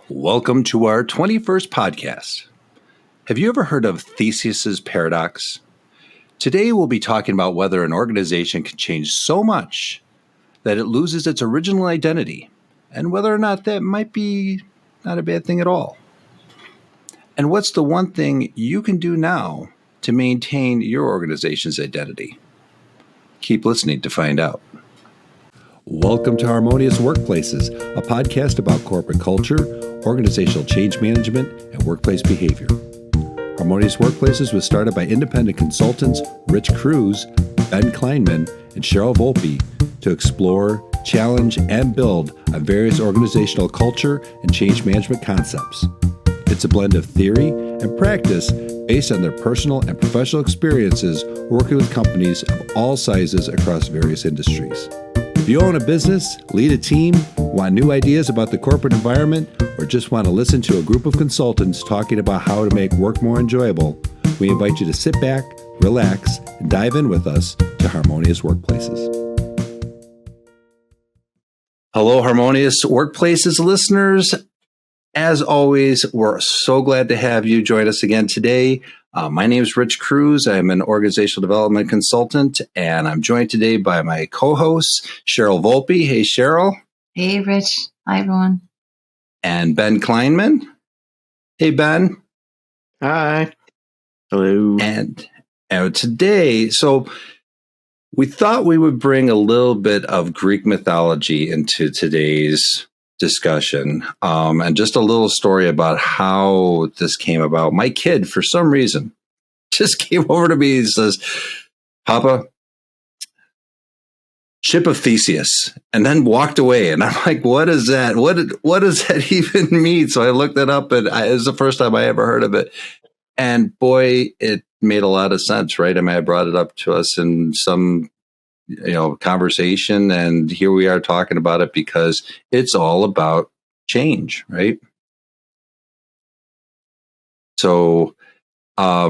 Welcome to our 21st podcast. Have you ever heard of Theseus's paradox? Today we'll be talking about whether an organization can change so much that it loses its original identity, and whether or not that might be not a bad thing at all. And what's the one thing you can do now to maintain your organization's identity? Keep listening to find out. Welcome to Harmonious Workplaces, a podcast about corporate culture, organizational change management, and workplace behavior. Harmonious Workplaces was started by independent consultants Rich Cruz, Ben Kleinman, and Cheryl Volpe to explore, challenge, and build on various organizational culture and change management concepts. It's a blend of theory and practice based on their personal and professional experiences working with companies of all sizes across various industries. If you own a business, lead a team, want new ideas about the corporate environment, or just want to listen to a group of consultants talking about how to make work more enjoyable, we invite you to sit back, relax, and dive in with us to Harmonious Workplaces. Hello, Harmonious Workplaces listeners. As always, we're so glad to have you join us again today. My name is Rich Cruz. I'm an organizational development consultant, and I'm joined today by my co-host, Cheryl Volpe. Hey, Cheryl. Hey, Rich. Hi, everyone. And Ben Kleinman. Hey, Ben. Hi. Hello. And today, so we thought we would bring a little bit of Greek mythology into today's discussion, and just a little story about how this came about. My kid, for some reason, just came over to me and says, "Papa, ship of Theseus," and then walked away. And I'm like, "What is that? What does that even mean?" So I looked it up, and it was the first time I ever heard of it. And boy, it made a lot of sense, right? I mean, I brought it up to us in some conversation, and here we are talking about it because it's all about change, right? So, are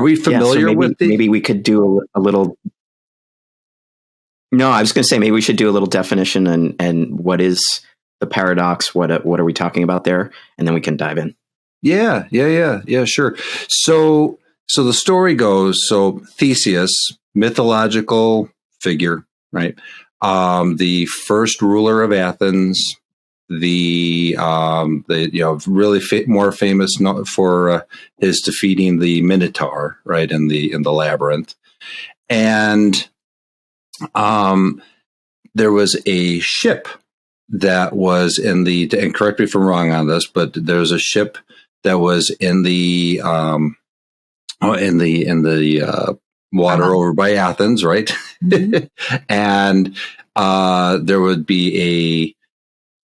we familiar with the? Maybe we could do a little. No, I was going to say maybe we should do a little definition and what is the paradox? What are we talking about there? And then we can dive in. Yeah, sure. So the story goes, so Theseus, mythological figure, right? The first ruler of Athens, the really more famous for his defeating the Minotaur, right, in the labyrinth. And there was a ship that was in the, and correct me if I'm wrong on this, but there was a ship that was in the water over by Athens, right? Mm-hmm. And there would be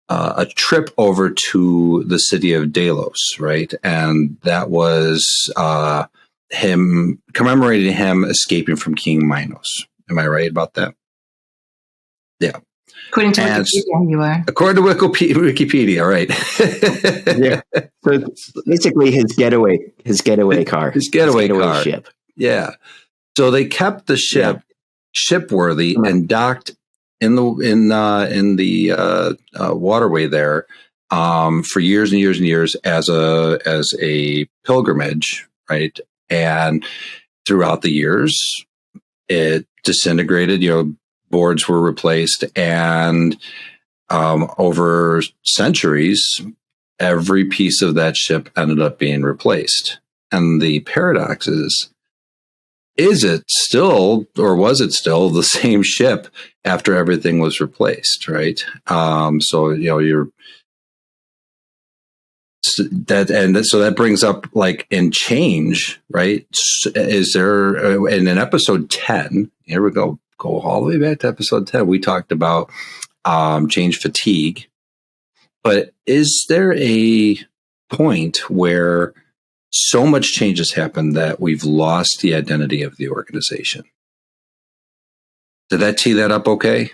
a trip over to the city of Delos, right? And that was him commemorating him escaping from King Minos. Am I right about that? Yeah. According to Wikipedia, you are. According to Wikipedia, right? Yeah. So it's basically his getaway car, his getaway car ship. Yeah. So they kept the ship shipworthy and docked in the waterway there for years and years and years as a pilgrimage, right? And throughout the years, it disintegrated. Boards were replaced, and over centuries, every piece of that ship ended up being replaced. And the paradox is it still, or was it still, the same ship after everything was replaced, right? So that brings up, like, in change, right? Is there, in episode 10, here we go all the way back to episode 10, we talked about change fatigue. But is there a point where so much change has happened that we've lost the identity of the organization? Did that tee that up okay?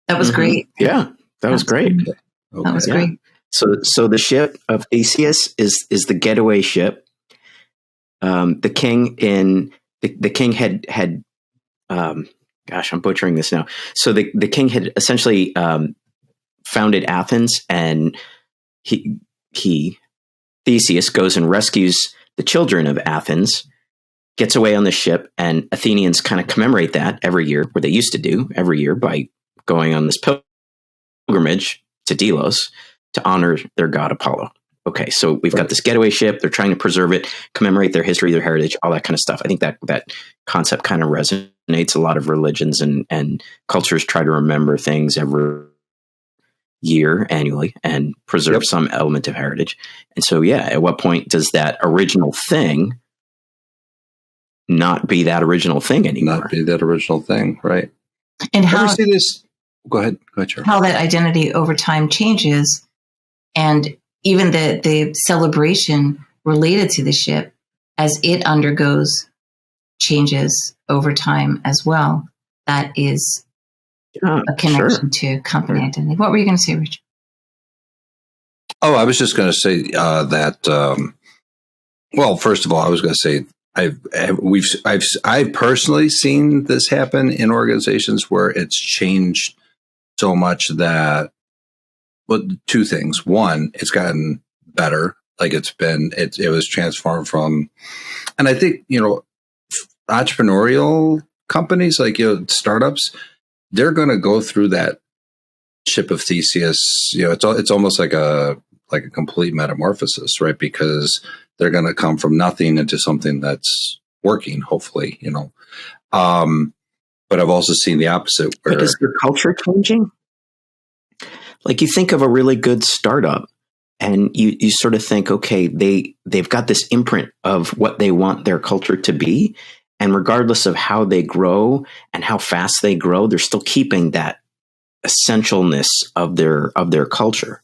That was great. Yeah, that was great. Okay. That was great. So the ship of Theseus is the getaway ship. The king had gosh, I'm butchering this now. So the king had essentially founded Athens, and Theseus goes and rescues the children of Athens, gets away on the ship, and Athenians kind of commemorate that every year, or they used to do every year, by going on this pilgrimage to Delos to honor their god Apollo. Okay, so we've got this getaway ship. They're trying to preserve it, commemorate their history, their heritage, all that kind of stuff. I think that concept kind of resonates. A lot of religions and cultures try to remember things every year, annually, and preserve some element of heritage. And so, at what point does that original thing not be that original thing anymore? Not be that original thing, right? And how we see this? Go ahead, Charlie. How that identity over time changes, and even the celebration related to the ship as it undergoes changes over time as well. That is a connection to company identity. What were you going to say, Richard? Oh, I was just going to say that. Well, first of all, I was going to say I've personally seen this happen in organizations where it's changed so much that. Well, two things. One, it's gotten better. Like it was transformed from, and I think, entrepreneurial companies, like, startups, they're going to go through that ship of Theseus. It's almost like a complete metamorphosis, right? Because they're going to come from nothing into something that's working, hopefully, but I've also seen the opposite. But is your culture changing? Like, you think of a really good startup and you sort of think, okay, they've got this imprint of what they want their culture to be. And regardless of how they grow and how fast they grow, they're still keeping that essentialness of their culture,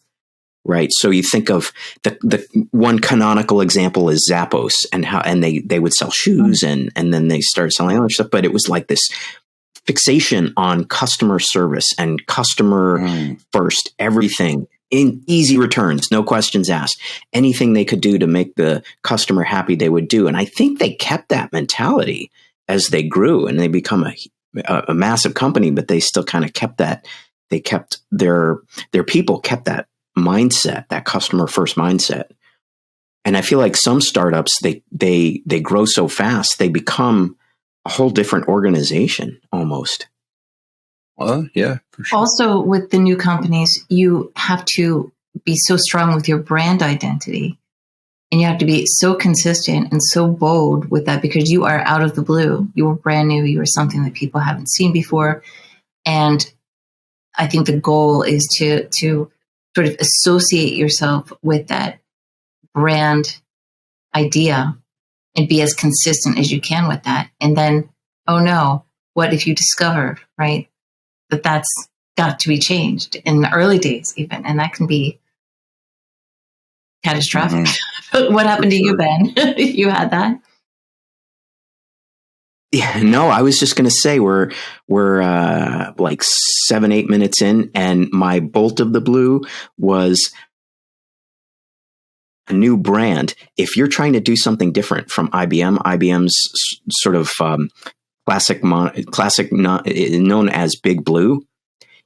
right? So you think of the one canonical example is Zappos, and they would sell shoes and then they started selling other stuff, but it was like this fixation on customer service and customer first, everything in easy returns, no questions asked. Anything they could do to make the customer happy, they would do. And I think they kept that mentality as they grew, and they become a massive company, but they still kind of kept that. They kept their people kept that mindset, that customer first mindset. And I feel like some startups, they grow so fast, they become a whole different organization almost. Well, yeah, for sure. Also, with the new companies, you have to be so strong with your brand identity, and you have to be so consistent and so bold with that, because you are out of the blue. You are brand new. You are something that people haven't seen before. And I think the goal is to sort of associate yourself with that brand idea and be as consistent as you can with that. And then, oh no, what if you discover, right, that's got to be changed in the early days even, and that can be catastrophic. Mm-hmm. What happened to you, Ben? You had that? Yeah, no, I was just going to say we're like 7-8 minutes in, and my bolt of the blue was a new brand. If you're trying to do something different from IBM's sort of classic known as Big Blue,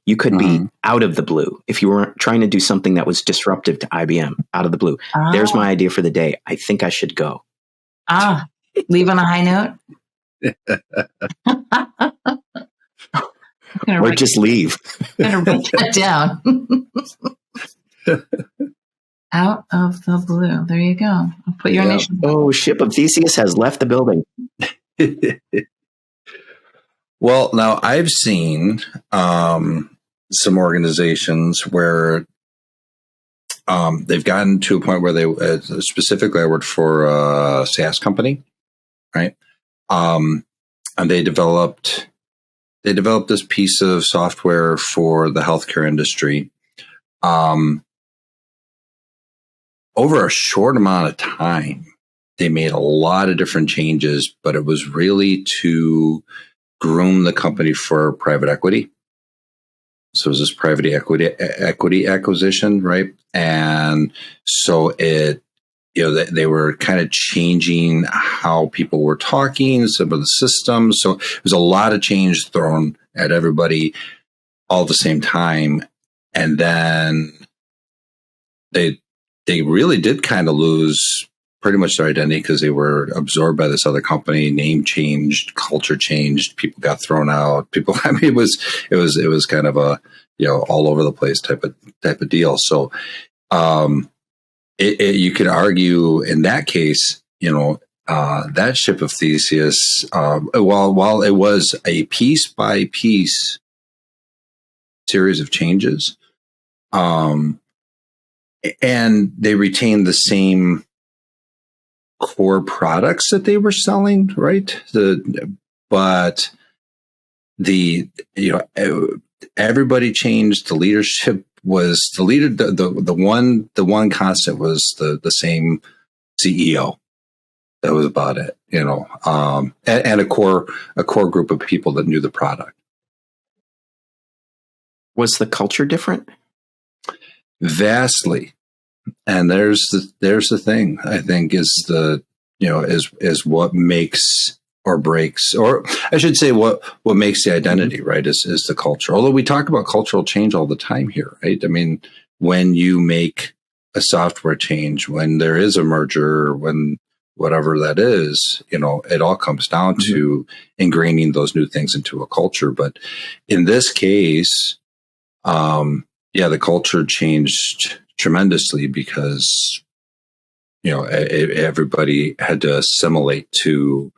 you could be out of the blue. If you were trying to do something that was disruptive to IBM, out of the blue. There's my idea for the day. I think I should go. Leave on a high note? Or just leave. I'm going to write that down. Out of the blue. There you go. I'll put your initial. Oh, ship of Theseus has left the building. Well, now I've seen some organizations where they've gotten to a point where they specifically I worked for a SaaS company, right? And they developed this piece of software for the healthcare industry. Over a short amount of time, they made a lot of different changes, but it was really to groom the company for private equity. So it was this private equity acquisition, right? And so they were kind of changing how people were talking, some of the systems. So it was a lot of change thrown at everybody all at the same time. and then they really did kind of lose pretty much their identity because they were absorbed by this other company. Name changed, culture changed, people got thrown out. People, I mean, it was kind of a, all over the place type of deal. So, you could argue in that case, that ship of Theseus, while it was a piece by piece series of changes, and they retained the same core products that they were selling, right? But everybody changed. The leadership was the leader. The one constant was the same CEO. That was about it, and a core group of people that knew the product. Was the culture different? Vastly. And there's the thing, I think, is is what makes or breaks, or I should say what makes the identity, right, is the culture. Although we talk about cultural change all the time here, right? I mean, when you make a software change, when there is a merger, when whatever that is, it all comes down to ingraining those new things into a culture. But in this case, the culture changed tremendously because, everybody had to assimilate to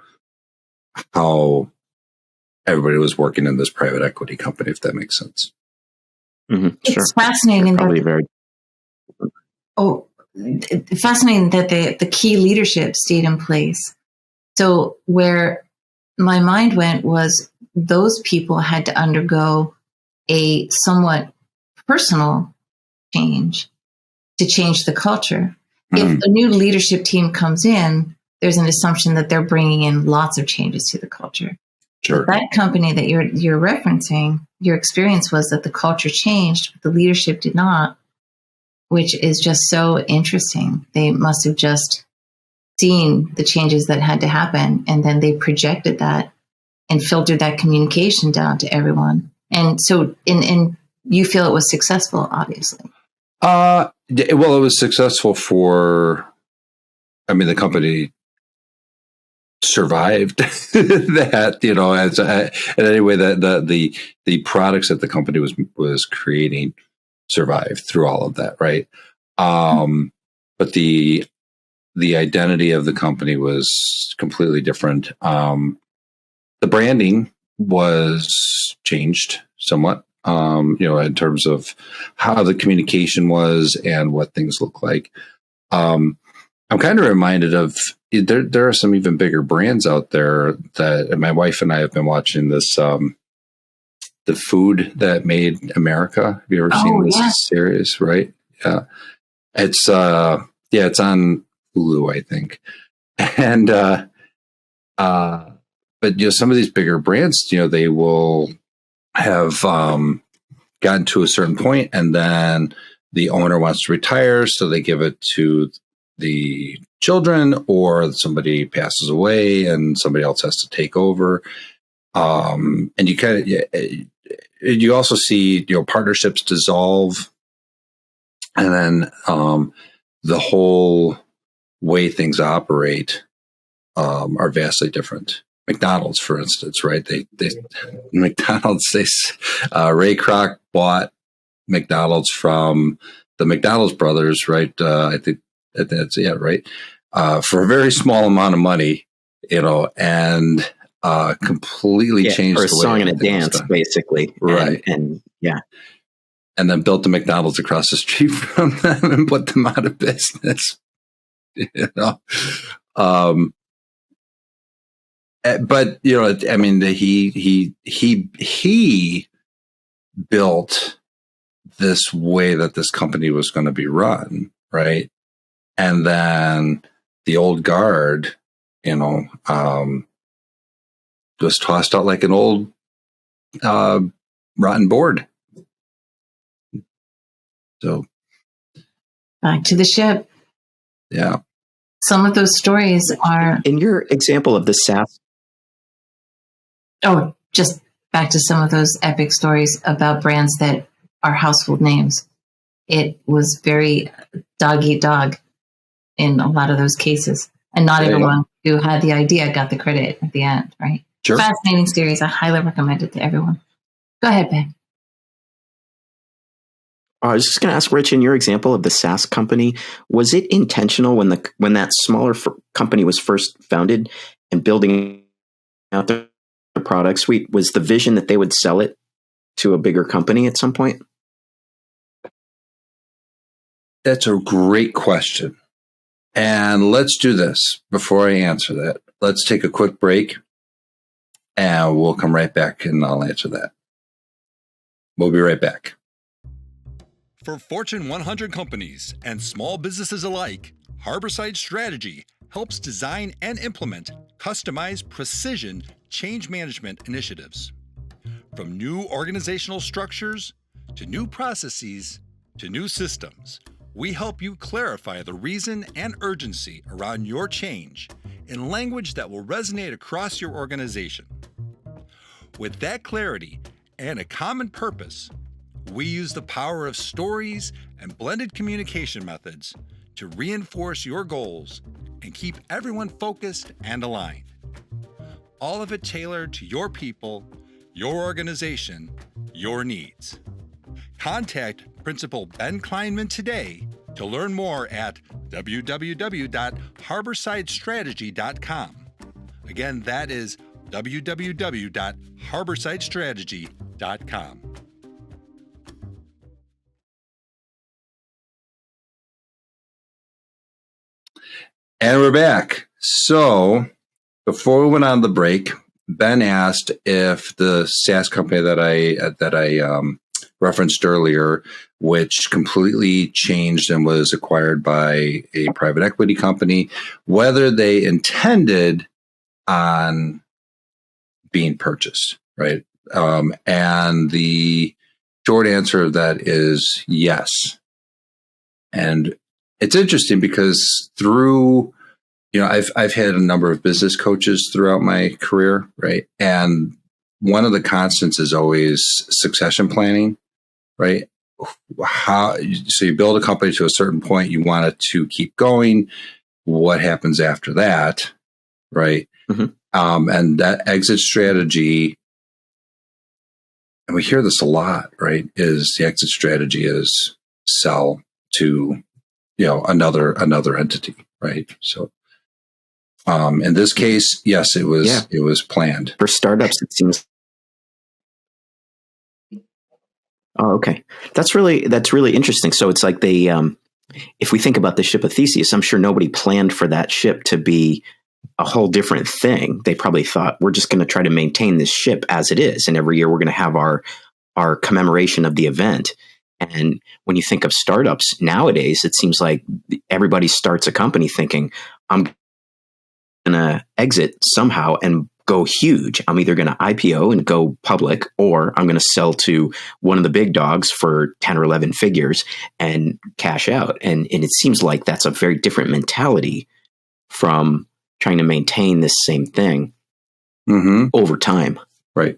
how everybody was working in this private equity company, if that makes sense. Mm-hmm. It's sure. fascinating. Fascinating that the key leadership stayed in place. So where my mind went was those people had to undergo a somewhat personal change to change the culture. If a new leadership team comes in, there's an assumption that they're bringing in lots of changes to the culture. Sure. But that company that you're referencing, your experience was that the culture changed, but the leadership did not, which is just so interesting. They must have just seen the changes that had to happen, and then they projected that and filtered that communication down to everyone. And so, in you feel it was successful, obviously. Well, it was successful the company survived that, and anyway, the products that the company was creating survived through all of that. Right. But the identity of the company was completely different. The branding was changed somewhat, in terms of how the communication was and what things look like. I'm kind of reminded of there are some even bigger brands out there that my wife and I have been watching this, the Food That Made America. Have you ever seen this series? Right? Yeah. It's it's on Hulu, I think. And but some of these bigger brands, they will have gotten to a certain point, and then the owner wants to retire, so they give it to the children, or somebody passes away and somebody else has to take over. And you also see partnerships dissolve, and then the whole way things operate are vastly different. McDonald's, for instance, right? Ray Kroc bought McDonald's from the McDonald's brothers, right? I think that's right. For a very small amount of money, and completely changed for a the way song and a dance, basically, right? And then built the McDonald's across the street from them and put them out of business. But he built this way that this company was going to be run, right? And then the old guard, was tossed out like an old rotten board. So back to the ship. Yeah. Some of those stories are in your example of the SaaS. Oh, just back to some of those epic stories about brands that are household names. It was very dog eat dog in a lot of those cases. And not everyone who had the idea got the credit at the end, right? Sure. Fascinating series. I highly recommend it to everyone. Go ahead, Ben. I was just going to ask, Rich, in your example of the SaaS company, was it intentional when that smaller company was first founded and building out their product suite? Was the vision that they would sell it to a bigger company at some point? That's a great question. And let's do this before I answer that. Let's take a quick break and we'll come right back and I'll answer that. We'll be right back. For Fortune 100 companies and small businesses alike, Harborside Strategy helps design and implement customized precision change management initiatives. From new organizational structures to new processes to new systems, we help you clarify the reason and urgency around your change in language that will resonate across your organization. With that clarity and a common purpose, we use the power of stories and blended communication methods to reinforce your goals and keep everyone focused and aligned. All of it tailored to your people, your organization, your needs. Contact Principal Ben Kleinman today to learn more at www.harborsidestrategy.com. Again, that is www.harborsidestrategy.com. And we're back. So before we went on the break, Ben asked if the SaaS company that I referenced earlier, which completely changed and was acquired by a private equity company, whether they intended on being purchased, right? And the short answer of that is yes. And it's interesting because I've had a number of business coaches throughout my career, right? And one of the constants is always succession planning, right? So you build a company to a certain point, you want it to keep going. What happens after that, right? Mm-hmm. And that exit strategy, and we hear this a lot, right? Is the exit strategy is sell to another entity, right? So in this case, yes, it was planned. For startups, it seems. Oh, okay. That's really interesting. So it's like if we think about the ship of Theseus, I'm sure nobody planned for that ship to be a whole different thing. They probably thought, we're just going to try to maintain this ship as it is, and every year we're going to have our commemoration of the event. And when you think of startups nowadays, it seems like everybody starts a company thinking, I'm going to exit somehow and go huge. I'm either going to IPO and go public, or I'm going to sell to one of the big dogs for 10 or 11 figures and cash out. And it seems like that's a very different mentality from trying to maintain this same thing over time. Right.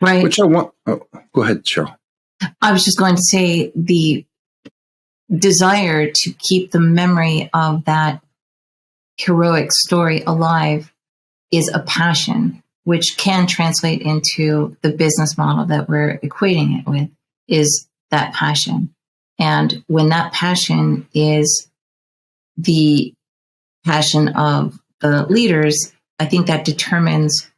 Right. Which I want. Oh, go ahead, Cheryl. I was just going to say the desire to keep the memory of that heroic story alive is a passion, which can translate into the business model that we're equating it with, is that passion. And when that passion is the passion of the leaders, I think that determines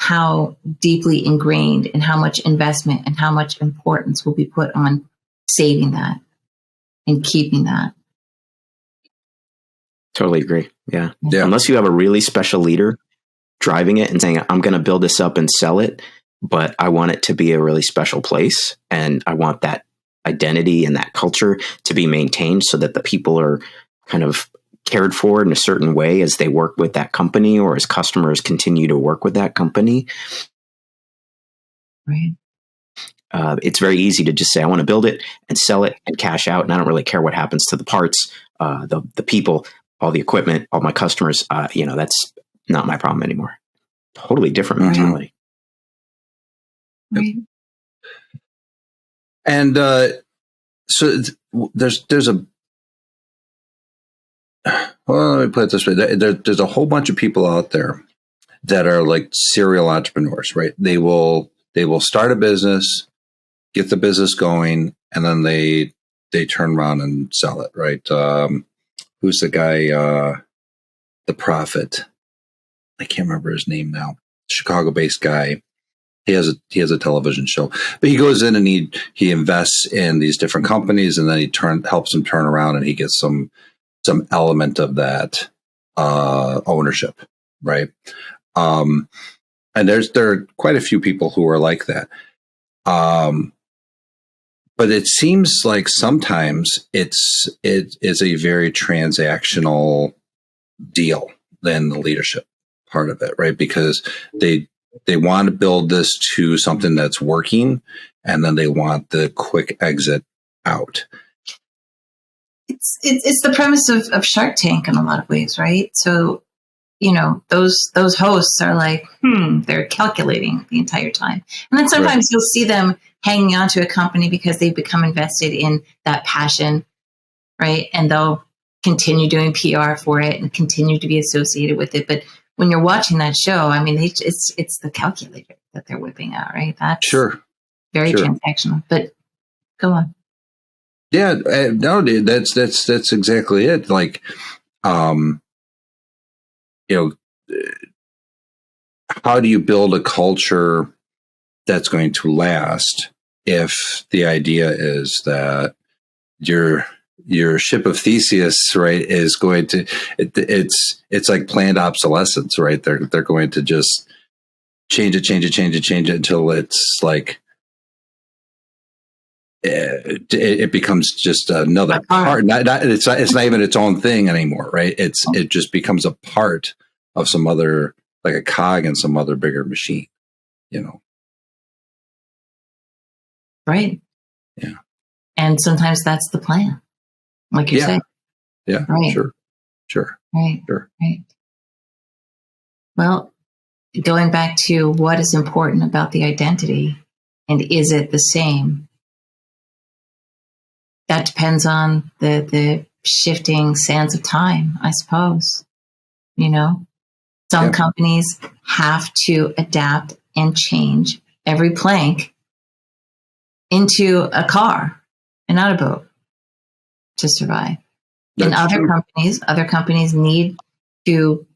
how deeply ingrained and how much investment and how much importance will be put on saving that and keeping that. Totally agree. Yeah. Unless you have a really special leader driving it and saying, I'm going to build this up and sell it, but I want it to be a really special place. And I want that identity and that culture to be maintained so that the people are kind of cared for in a certain way as they work with that company or as customers continue to work with that company. Right. It's very easy to just say, I want to build it and sell it and cash out. And I don't really care what happens to the parts, the people, all the equipment, all my customers. That's not my problem anymore. Totally different mentality. Right. And so there's a, well, let me put it this way. There's a whole bunch of people out there that are like serial entrepreneurs, right? They will start a business, get the business going, and then they turn around and sell it, right? Who's the guy? The Prophet. I can't remember his name now. Chicago-based guy. He has a television show, but he goes in and he invests in these different companies, and then he helps them turn around, and he gets some element of that ownership, right? And there are quite a few people who are like that. But it seems like sometimes it is a very transactional deal than the leadership part of it, right? Because they want to build this to something that's working, and then they want the quick exit out. It's the premise of Shark Tank in a lot of ways, right? So, those hosts are like, they're calculating the entire time. And then sometimes you'll see them hanging on to a company because they've become invested in that passion, right? And they'll continue doing PR for it and continue to be associated with it. But when you're watching that show, I mean, it's the calculator that they're whipping out, right? That's very transactional. But go on. Yeah, no, dude, that's exactly it. Like, how do you build a culture that's going to last if the idea is that your ship of Theseus, right, is going to it's like planned obsolescence, right? They're going to just change it until it's like it becomes just another part. It's not even its own thing anymore, right? It just becomes a part of some other, like a cog in some other bigger machine, Right. Yeah. And sometimes that's the plan, like you say. Yeah. Right. Sure. Right. Sure. Right. Well, going back to what is important about the identity, and is it the same? That depends on the shifting sands of time, I suppose. Some companies have to adapt and change every plank into a car and not a boat to survive. And other companies need to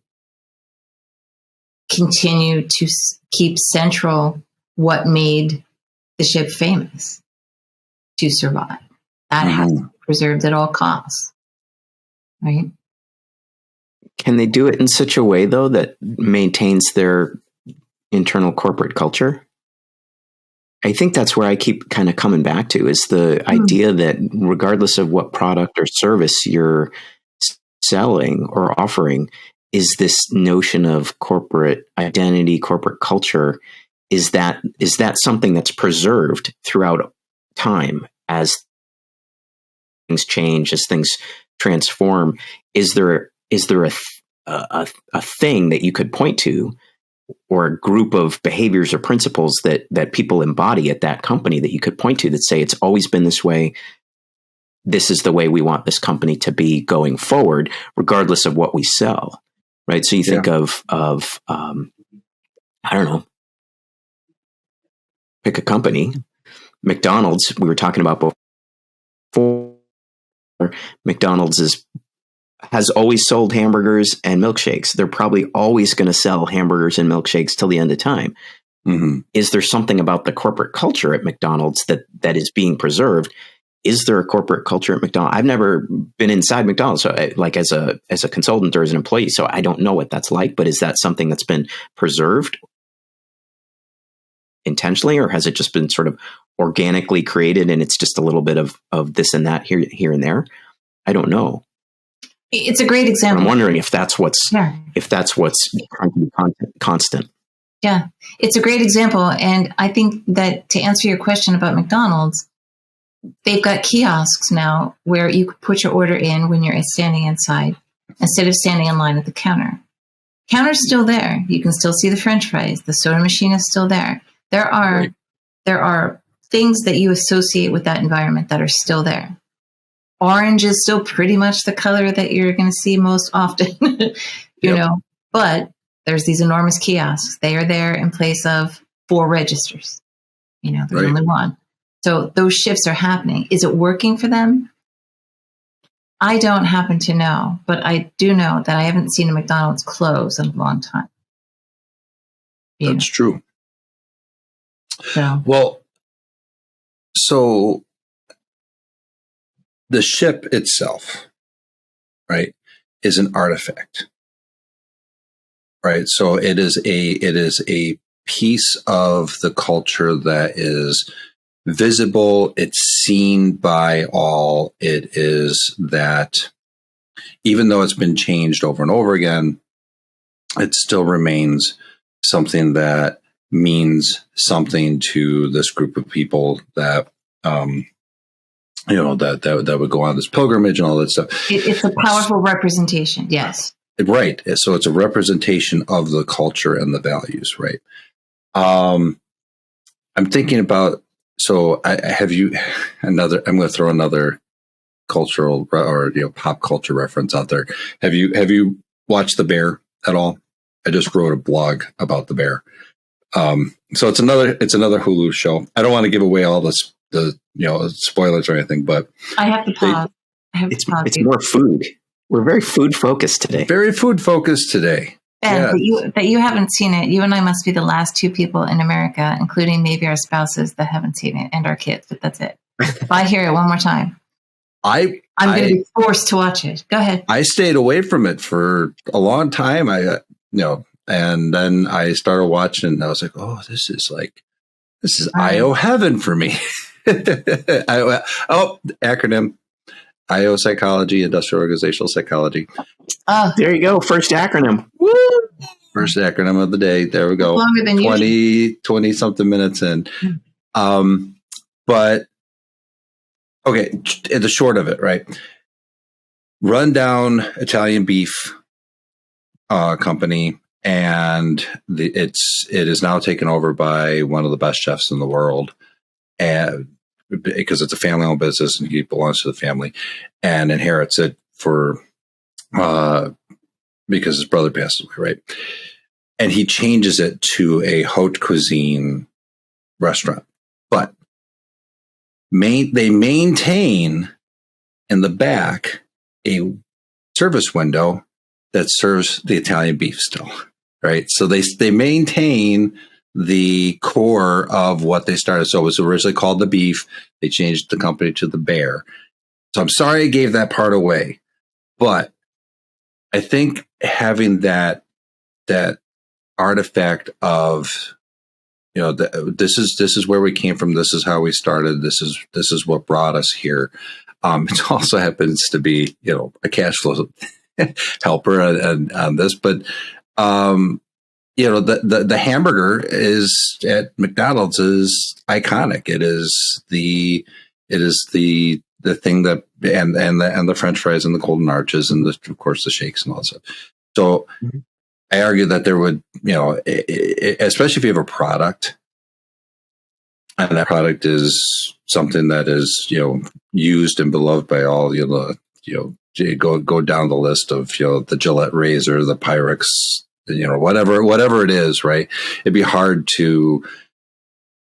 continue to keep central what made the ship famous to survive. That has to be preserved at all costs, right? Can they do it in such a way, though, that maintains their internal corporate culture? I think that's where I keep kind of coming back to, is the idea that regardless of what product or service you're selling or offering, is this notion of corporate identity, corporate culture, is that something that's preserved throughout time as things change, as things transform? Is there a thing that you could point to, or a group of behaviors or principles that people embody at that company that you could point to that say it's always been this way, this is the way we want this company to be going forward, regardless of what we sell, right? So you think of I don't know, pick a company, McDonald's. We were talking about before. McDonald's has always sold hamburgers and milkshakes. They're probably always going to sell hamburgers and milkshakes till the end of time. Mm-hmm. Is there something about the corporate culture at McDonald's that is being preserved? Is there a corporate culture at McDonald's? I've never been inside McDonald's, so like as a consultant or as an employee, so I don't know what that's like. But is that something that's been preserved intentionally, or has it just been sort of organically created and it's just a little bit of this and that here and there? I don't know. It's a great example. I'm wondering if that's what's trying to be constant. Yeah, it's a great example. And I think that to answer your question about McDonald's, they've got kiosks now where you could put your order in when you're standing inside instead of standing in line at the counter. Counter's still there. You can still see the French fries. The soda machine is still there. There are there are things that you associate with that environment that are still there. Orange is still pretty much the color that you're going to see most often, you know, but there's these enormous kiosks. They are there in place of 4 registers. You know, there's only one. So those shifts are happening. Is it working for them? I don't happen to know, but I do know that I haven't seen a McDonald's close in a long time. That's true. So. Well, so the ship itself, right, is an artifact, right? So it is a piece of the culture that is visible. It's seen by all. It is that even though it's been changed over and over again, it still remains something that means something to this group of people that, you know, that would go on this pilgrimage and all that stuff. It's a powerful representation. Yes. Right. So it's a representation of the culture and the values. Right. I'm thinking about, so I'm going to throw another cultural or, you know, pop culture reference out there. Have you watched The Bear at all? I just wrote a blog about The Bear. So it's another Hulu show. I don't want to give away all the you know, spoilers or anything, but I have to pause. It's more food. We're very food focused today. Very food focused today. Ben, but you haven't seen it. You and I must be the last 2 people in America, including maybe our spouses, that haven't seen it, and our kids. But that's it. If I hear it one more time, I'm going to be forced to watch it. Go ahead. I stayed away from it for a long time. And then I started watching, and I was like, "Oh, this is IO heaven for me." Acronym. IO psychology, industrial organizational psychology. Oh, there you go. First acronym. Woo! First acronym of the day. There we go. Longer than 20 something minutes in. But okay, the short of it, right? Rundown Italian beef company, and it is now taken over by one of the best chefs in the world, and because it's a family-owned business and he belongs to the family and inherits it because his brother passed away, right? And he changes it to a haute cuisine restaurant, but they maintain in the back a service window that serves the Italian beef still, right? So they maintain the core of what they started. So it was originally called The Beef. They changed the company to The Bear. So I'm sorry I gave that part away, but I think having that artifact of, you know, this is where we came from. This is how we started. This is what brought us here. It also happens to be, you know, a cash flow helper on this, but you know, the hamburger is at McDonald's is iconic. It is the thing that and the French fries and the golden arches and of course the shakes and all that stuff. So I argue that there would, you know, especially if you have a product and that product is something that is, you know, used and beloved by all, you know, go down the list of, you know, the Gillette razor, the Pyrex, you know, whatever it is, right? It'd be hard to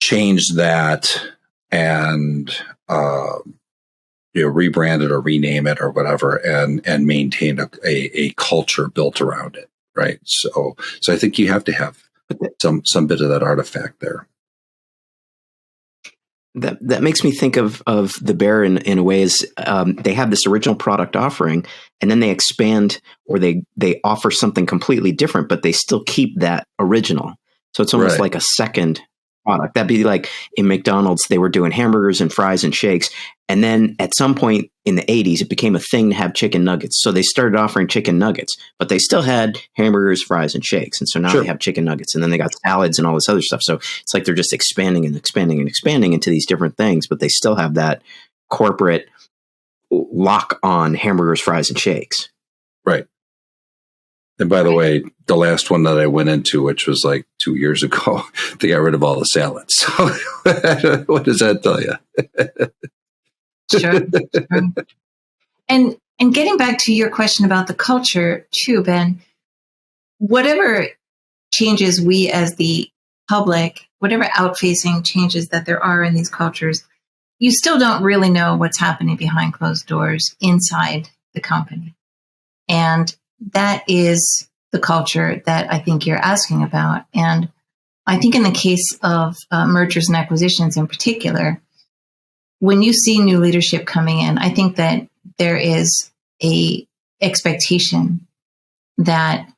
change that and, you know, rebrand it or rename it or whatever and maintain a culture built around it, right? So I think you have to have some bit of that artifact there. That makes me think of The Bear in a way is they have this original product offering and then they expand or they offer something completely different, but they still keep that original. So it's almost like a second product. That'd be like in McDonald's, they were doing hamburgers and fries and shakes. And then at some point in the 80s, it became a thing to have chicken nuggets. So they started offering chicken nuggets, but they still had hamburgers, fries, and shakes. And so now they have chicken nuggets and then they got salads and all this other stuff. So it's like they're just expanding and expanding and expanding into these different things, but they still have that corporate lock on hamburgers, fries, and shakes. Right. And by the way, the last one that I went into, which was like 2 years ago, they got rid of all the salads. So what does that tell you? Sure. And getting back to your question about the culture too, Ben, whatever changes we as the public, whatever outfacing changes that there are in these cultures, you still don't really know what's happening behind closed doors inside the company. And that is the culture that I think you're asking about. And I think in the case of mergers and acquisitions in particular, when you see new leadership coming in, I think that there is a expectation that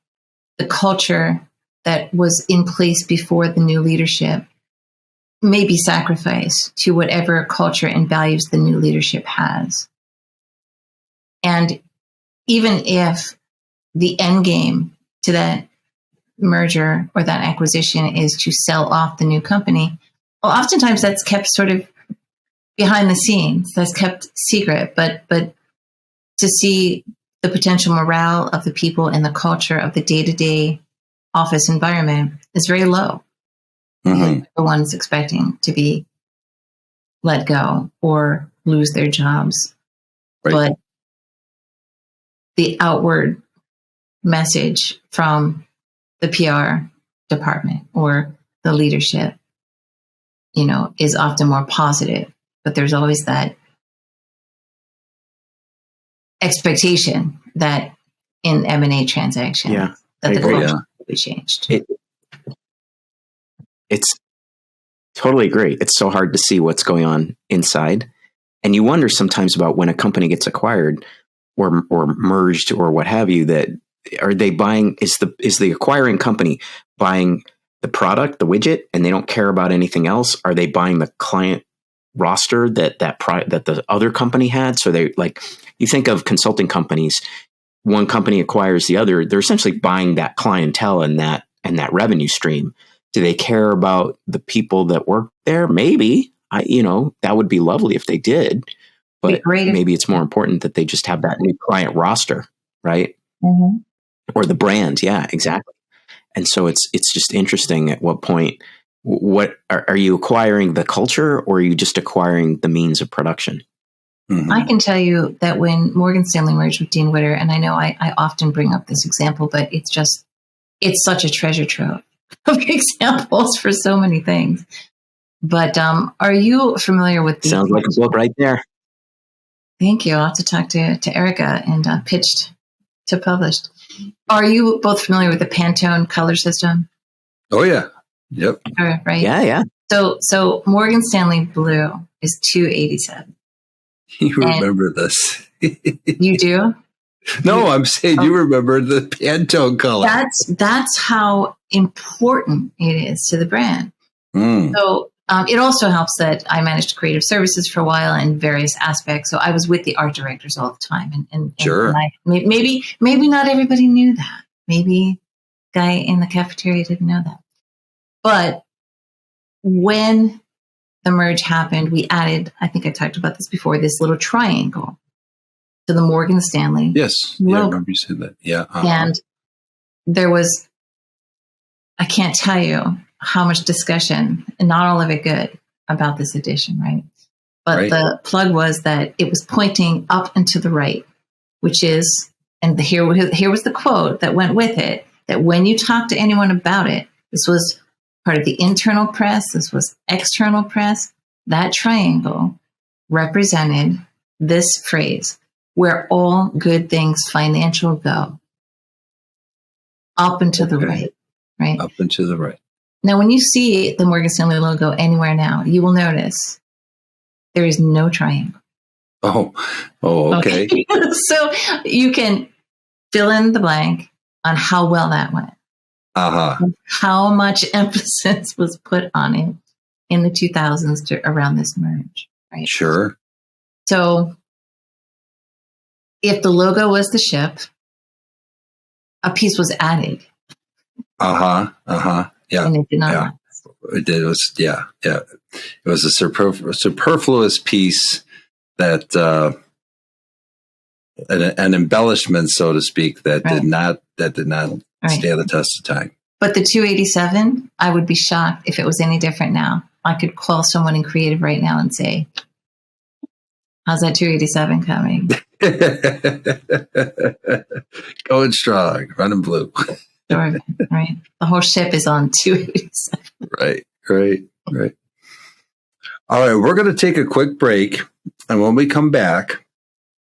the culture that was in place before the new leadership may be sacrificed to whatever culture and values the new leadership has. And even if the end game to that merger or that acquisition is to sell off the new company, well, oftentimes that's kept sort of behind the scenes, that's kept secret, but to see the potential morale of the people and the culture of the day-to-day office environment is very low. Mm-hmm. Everyone's expecting to be let go or lose their jobs. Right. But the outward message from the PR department or the leadership, is often more positive. But there's always that expectation that in M&A transactions that the culture will be changed. It's totally agree. It's so hard to see what's going on inside. And you wonder sometimes about when a company gets acquired or merged or what have you, that are they buying, is the acquiring company buying the product, the widget, and they don't care about anything else? Are they buying the client roster that the other company had? So they, like, you think of consulting companies, one company acquires the other, they're essentially buying that clientele and that revenue stream. Do they care about the people that work there? Maybe. That would be lovely if they did, but maybe it's more important that they just have that new client roster, right? Mm-hmm. Or the brand. Yeah, exactly. And so it's just interesting at what point, what are you acquiring the culture, or are you just acquiring the means of production? Mm-hmm. I can tell you that when Morgan Stanley merged with Dean Witter, and I know I often bring up this example, but it's such a treasure trove of examples for so many things. But are you familiar with Sounds like a book right there. Thank you. I'll have to talk to Erica and pitched to published. Are you both familiar with the Pantone color system? Oh, yeah. Yep. Right. Yeah. So Morgan Stanley Blue is 287. You remember this. You do? No, I'm saying you remember the Pantone color. That's how important it is to the brand. Mm. So it also helps that I managed creative services for a while in various aspects. So I was with the art directors all the time, and sure. And maybe not everybody knew that. Maybe the guy in the cafeteria didn't know that. But when the merge happened, we added, I think I talked about this before, this little triangle to the Morgan Stanley. Yes. Yeah, I remember you said that. Yeah. Uh-huh. And there was, I can't tell you how much discussion, and not all of it good, about this addition, right? But the plug was that it was pointing up and to the right, which is, and here was the quote that went with it, that when you talk to anyone about it, this was part of the internal press, this was external press, that triangle represented this phrase, where all good things financial go. Up and to the right. Up and to the right. Now, when you see the Morgan Stanley logo anywhere now, you will notice there is no triangle. Oh, okay. So you can fill in the blank on how well that went. Uh-huh. How much emphasis was put on it in the 2000s around this merge, right? Sure. So if the logo was the ship, a piece was added. Yeah. And it did not last. It did. It was, yeah. It was a superfluous piece that an embellishment, so to speak, that Right. did not Right. stand the test of time. But the 287, I would be shocked if it was any different now. I could call someone in creative right now and say, how's that 287 coming? Going strong, running blue. Sure, right. The whole ship is on 287. Right. All right, we're going to take a quick break, and when we come back,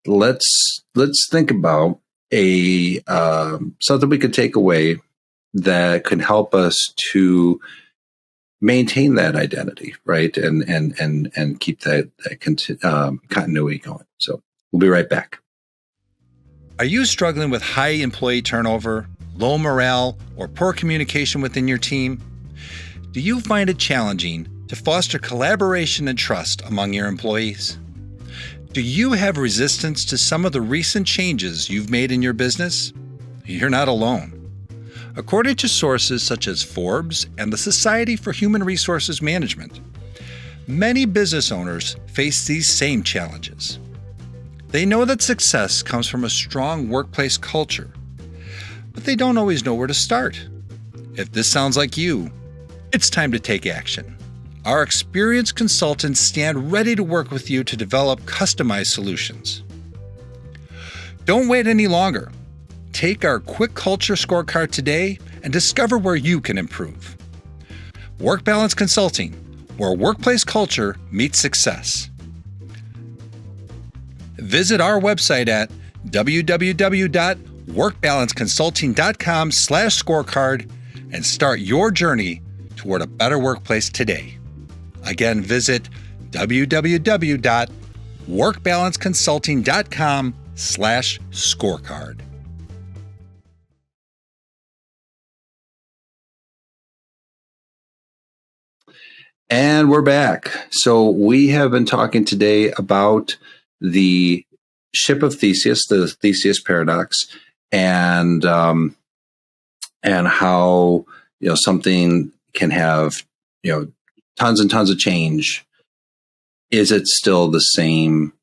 let's think about a something we could take away that can help us to maintain that identity, right, and keep that continuity going. So we'll be right back. Are you struggling with high employee turnover, low morale, or poor communication within your team? Do you find it challenging to foster collaboration and trust among your employees? Do you have resistance to some of the recent changes you've made in your business? You're not alone. According to sources such as Forbes and the Society for Human Resources Management, many business owners face these same challenges. They know that success comes from a strong workplace culture, but they don't always know where to start. If this sounds like you, it's time to take action. Our experienced consultants stand ready to work with you to develop customized solutions. Don't wait any longer. Take our quick culture scorecard today and discover where you can improve. Work Balance Consulting, where workplace culture meets success. Visit our website at www.workbalanceconsulting.com/scorecard and start your journey toward a better workplace today. Again, visit www.workbalanceconsulting.com/scorecard. And we're back. So we have been talking today about the ship of Theseus, the Theseus paradox, and how something can have tons and tons of change. Is it still the same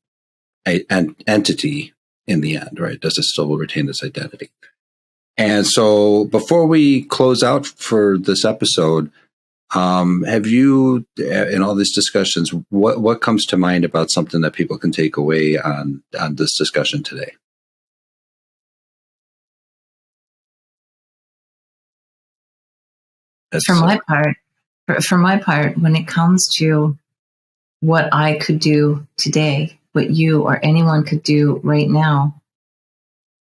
entity in the end, right? Does it still retain this identity? And so before we close out for this episode, have you, in all these discussions, what comes to mind about something that people can take away on this discussion today? For my part, when it comes to what I could do today, what you or anyone could do right now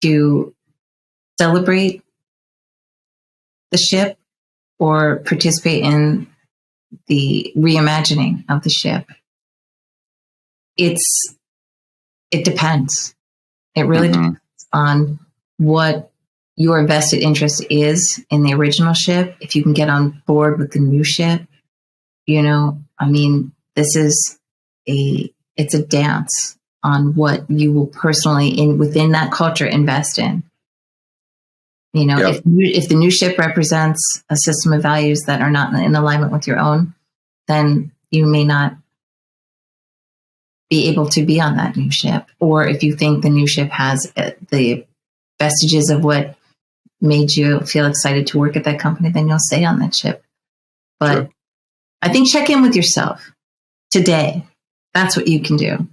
to celebrate the ship or participate in the reimagining of the ship, it depends. It really depends on what your vested interest is in the original ship. If you can get on board with the new ship, it's a dance on what you will personally within that culture invest in. Yep. If the new ship represents a system of values that are not in alignment with your own, then you may not be able to be on that new ship. Or if you think the new ship has the vestiges of what made you feel excited to work at that company, then you'll stay on that ship. But sure. I think check in with yourself today. That's what you can do,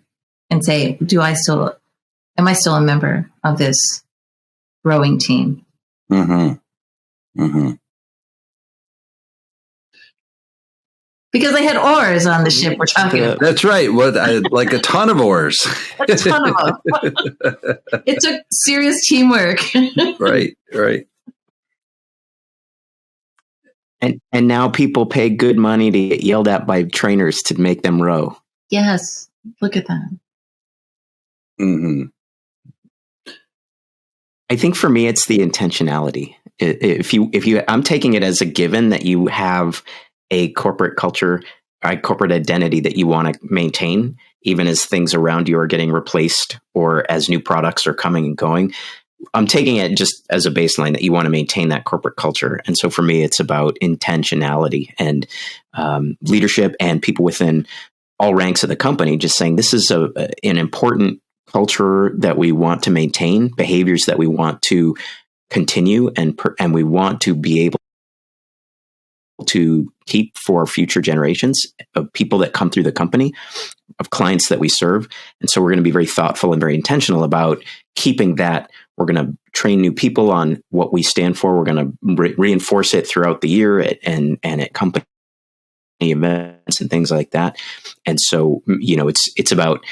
and say, am I still a member of this rowing team? Because they had oars on the ship we're talking about. That's right. Like a ton of oars. A ton of them. It took serious teamwork. Right. And now people pay good money to get yelled at by trainers to make them row. Yes. Look at that. I think for me, it's the intentionality. I'm taking it as a given that you have a corporate culture, a corporate identity that you want to maintain, even as things around you are getting replaced or as new products are coming and going. I'm taking it just as a baseline that you want to maintain that corporate culture. And so for me, it's about intentionality and leadership and people within all ranks of the company just saying this is an important culture that we want to maintain, behaviors that we want to continue, and we want to be able to keep for future generations of people that come through the company, of clients that we serve. And so we're going to be very thoughtful and very intentional about keeping that. We're going to train new people on what we stand for. We're going to reinforce it throughout the year and at company events and things like that. And so, it's about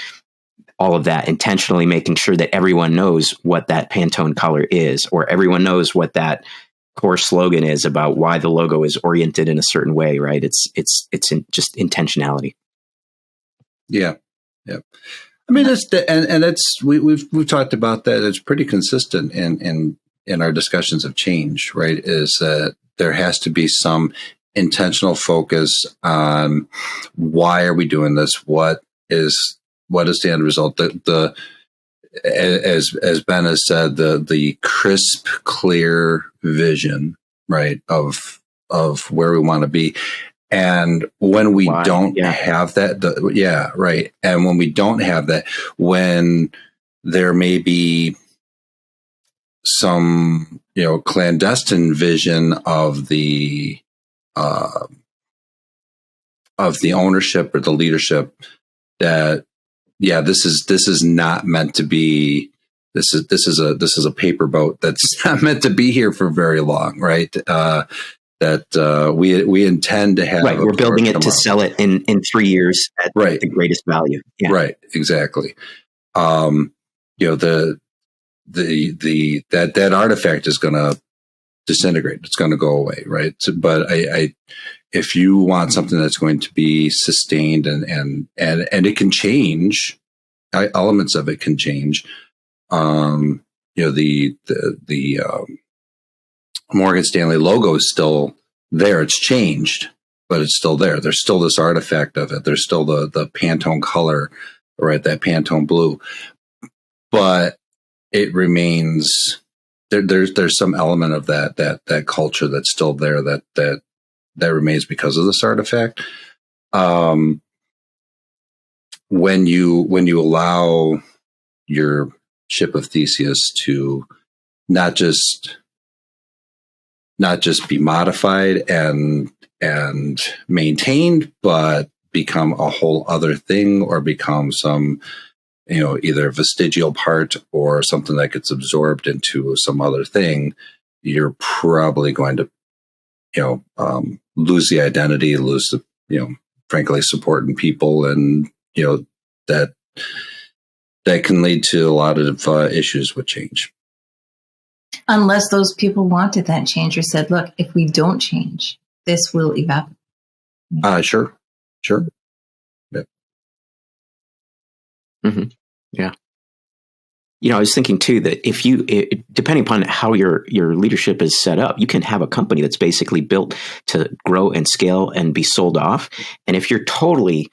all of that, intentionally making sure that everyone knows what that Pantone color is, or everyone knows what that core slogan is about why the logo is oriented in a certain way, right? It's just intentionality. Yeah. I mean, we've talked about that. It's pretty consistent in our discussions of change, right? Is that there has to be some intentional focus on why are we doing this? What is the end result? As Ben has said, the crisp, clear vision, right, of where we want to be. And when we don't have that, right. And when we don't have that, when there may be some, clandestine vision of the ownership or the leadership that, this is not meant to be. This is a paper boat that's not meant to be here for very long, right? That we intend to have. Right, we're building it to sell it in 3 years at the greatest value. Yeah. Right, exactly. That artifact is going to disintegrate. It's going to go away, right? So, but if you want something that's going to be sustained and it can change, elements of it can change. The Morgan Stanley logo is still there. It's changed, but it's still there. There's still this artifact of it. There's still the Pantone color, right? That Pantone blue, but it remains. There's some element of that culture that's still there that remains because of this artifact. When you allow your ship of Theseus to not just be modified and maintained, but become a whole other thing, or become some, either vestigial part or something that gets absorbed into some other thing, you're probably going to, lose the identity, lose the, frankly, support in people, and that can lead to a lot of issues with change. Unless those people wanted that change or said, look, if we don't change, this will evaporate. Sure. Yeah. Mm-hmm. Yeah. I was thinking too that if depending upon how your leadership is set up, you can have a company that's basically built to grow and scale and be sold off. And if you're totally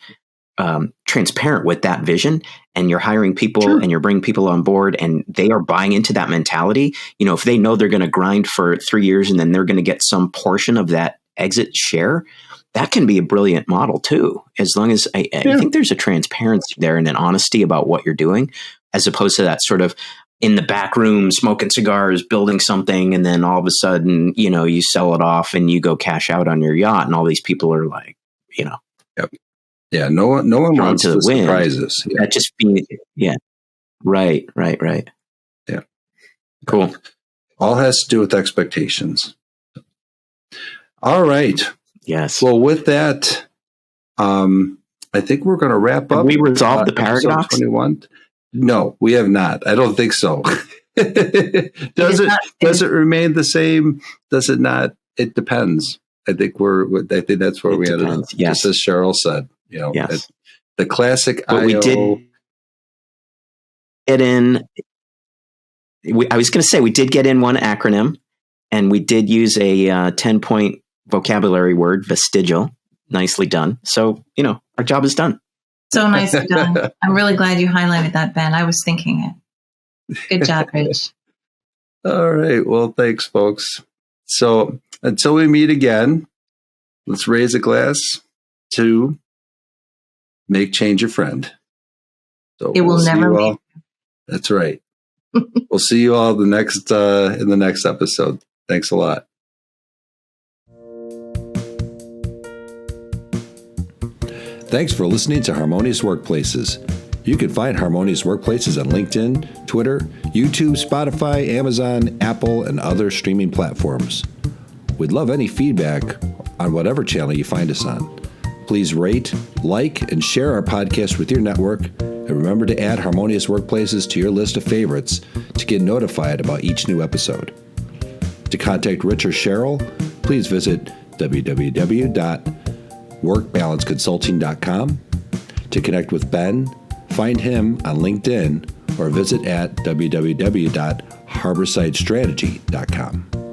transparent with that vision, and you're hiring people and you're bringing people on board and they are buying into that mentality, if they know they're going to grind for 3 years and then they're going to get some portion of that exit share, that can be a brilliant model too. As long as I think there's a transparency there and an honesty about what you're doing, as opposed to that sort of in the back room, smoking cigars, building something. And then all of a sudden, you sell it off and you go cash out on your yacht. And all these people are like, Yep. Yeah, no one wants to surprise us. Yeah. That just being, right. Yeah, cool. All has to do with expectations. All right. Yes. Well, with that, I think we're going to wrap up. Have we resolved the paradox? 21. No, we have not. I don't think so. Does it remain the same? Does it not? It depends. I think that's where we ended up. Yes. Just as Cheryl said. Yes. The classic but IO. We did get in. I was going to say we did get in one acronym, and we did use a 10-point vocabulary word, vestigial. Nicely done. So our job is done. So nicely done. I'm really glad you highlighted that, Ben. I was thinking it. Good job, Rich. All right. Well, thanks, folks. So until we meet again, let's raise a glass to make change your friend. So it will never be. That's right. We'll see you all in the next episode. Thanks a lot. Thanks for listening to Harmonious Workplaces. You can find Harmonious Workplaces on LinkedIn, Twitter, YouTube, Spotify, Amazon, Apple, and other streaming platforms. We'd love any feedback on whatever channel you find us on. Please rate, like, and share our podcast with your network, and remember to add Harmonious Workplaces to your list of favorites to get notified about each new episode. To contact Rich or Cheryl, please visit www.workbalanceconsulting.com. To connect with Ben, find him on LinkedIn or visit at www.harborsidestrategy.com.